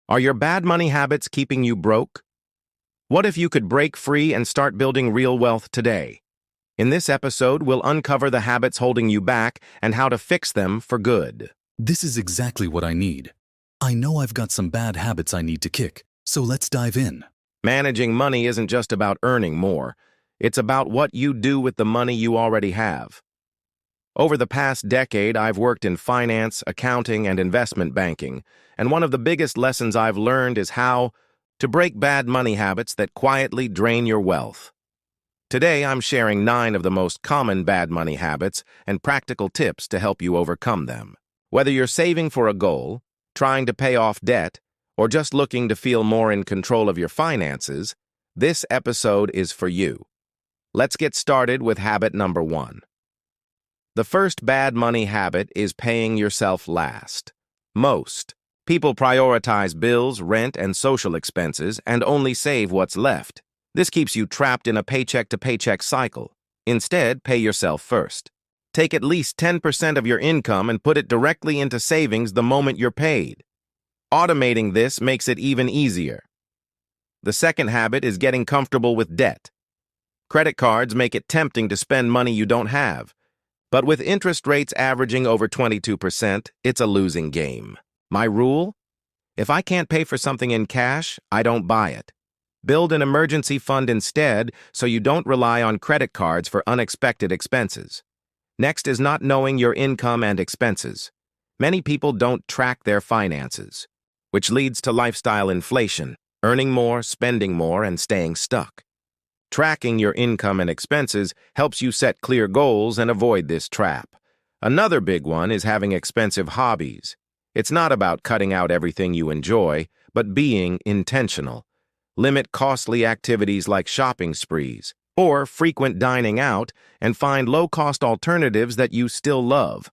Are your bad money habits keeping you broke? What if you could break free and start building real wealth today? In this episode, we'll uncover the habits holding you back and how to fix them for good. This is exactly what I need. I know I've got some bad habits I need to kick, so let's dive in. Managing money isn't just about earning more. It's about what you do with the money you already have. Over the past decade, I've worked in finance, accounting, and investment banking, and one of the biggest lessons I've learned is how to break bad money habits that quietly drain your wealth. Today, I'm sharing 9 of the most common bad money habits and practical tips to help you overcome them. Whether you're saving for a goal, trying to pay off debt, or just looking to feel more in control of your finances, this episode is for you. Let's get started with habit number 1. The first bad money habit is paying yourself last. Most people prioritize bills, rent, and social expenses and only save what's left. This keeps you trapped in a paycheck-to-paycheck cycle. Instead, pay yourself first. Take at least 10% of your income and put it directly into savings the moment you're paid. Automating this makes it even easier. The second habit is getting comfortable with debt. Credit cards make it tempting to spend money you don't have. But with interest rates averaging over 22%, it's a losing game. My rule? If I can't pay for something in cash, I don't buy it. Build an emergency fund instead so you don't rely on credit cards for unexpected expenses. Next is not knowing your income and expenses. Many people don't track their finances, which leads to lifestyle inflation, earning more, spending more, and staying stuck. Tracking your income and expenses helps you set clear goals and avoid this trap. Another big one is having expensive hobbies. It's not about cutting out everything you enjoy, but being intentional. Limit costly activities like shopping sprees or frequent dining out and find low-cost alternatives that you still love.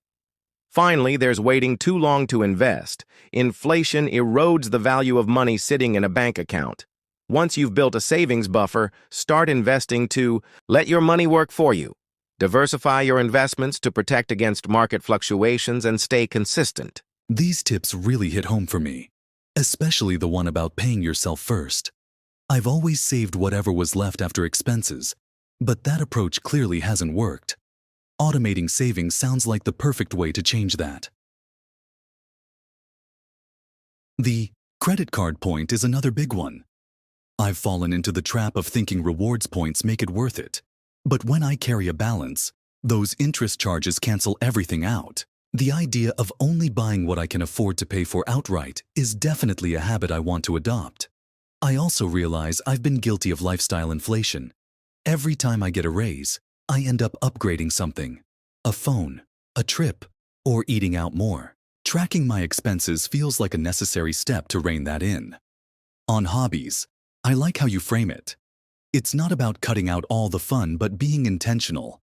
Finally, there's waiting too long to invest. Inflation erodes the value of money sitting in a bank account. Once you've built a savings buffer, start investing to let your money work for you. Diversify your investments to protect against market fluctuations and stay consistent. These tips really hit home for me, especially the one about paying yourself first. I've always saved whatever was left after expenses, but that approach clearly hasn't worked. Automating savings sounds like the perfect way to change that. The credit card point is another big one. I've fallen into the trap of thinking rewards points make it worth it. But when I carry a balance, those interest charges cancel everything out. The idea of only buying what I can afford to pay for outright is definitely a habit I want to adopt. I also realize I've been guilty of lifestyle inflation. Every time I get a raise, I end up upgrading something: a phone, a trip, or eating out more. Tracking my expenses feels like a necessary step to rein that in. On hobbies, I like how you frame it. It's not about cutting out all the fun, but being intentional.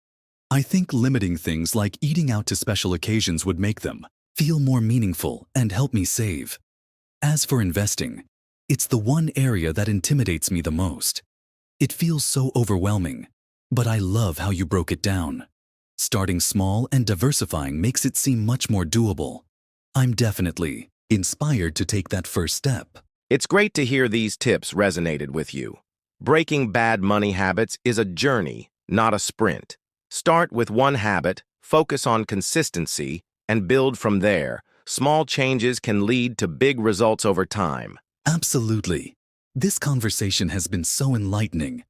I think limiting things like eating out to special occasions would make them feel more meaningful and help me save. As for investing, it's the one area that intimidates me the most. It feels so overwhelming, but I love how you broke it down. Starting small and diversifying makes it seem much more doable. I'm definitely inspired to take that first step. It's great to hear these tips resonated with you. Breaking bad money habits is a journey, not a sprint. Start with one habit, focus on consistency, and build from there. Small changes can lead to big results over time. Absolutely. This conversation has been so enlightening.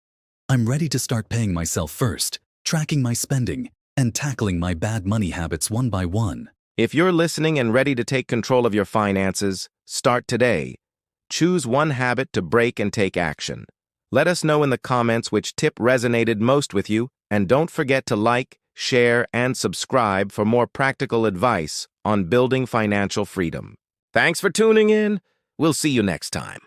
I'm ready to start paying myself first, tracking my spending, and tackling my bad money habits one by one. If you're listening and ready to take control of your finances, start today. Choose one habit to break and take action. Let us know in the comments which tip resonated most with you, and don't forget to like, share, and subscribe for more practical advice on building financial freedom. Thanks for tuning in. We'll see you next time.